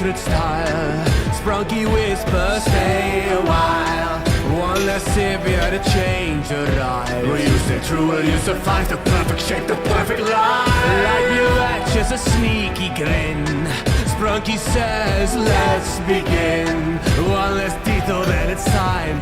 secret style. Sprunki whispers, stay a while. One less savior to change your life. Will you stay true? Will you survive the perfect shape, the perfect life? Life you at just a sneaky grin. Sprunki says, let's begin. One less detail, then it's time.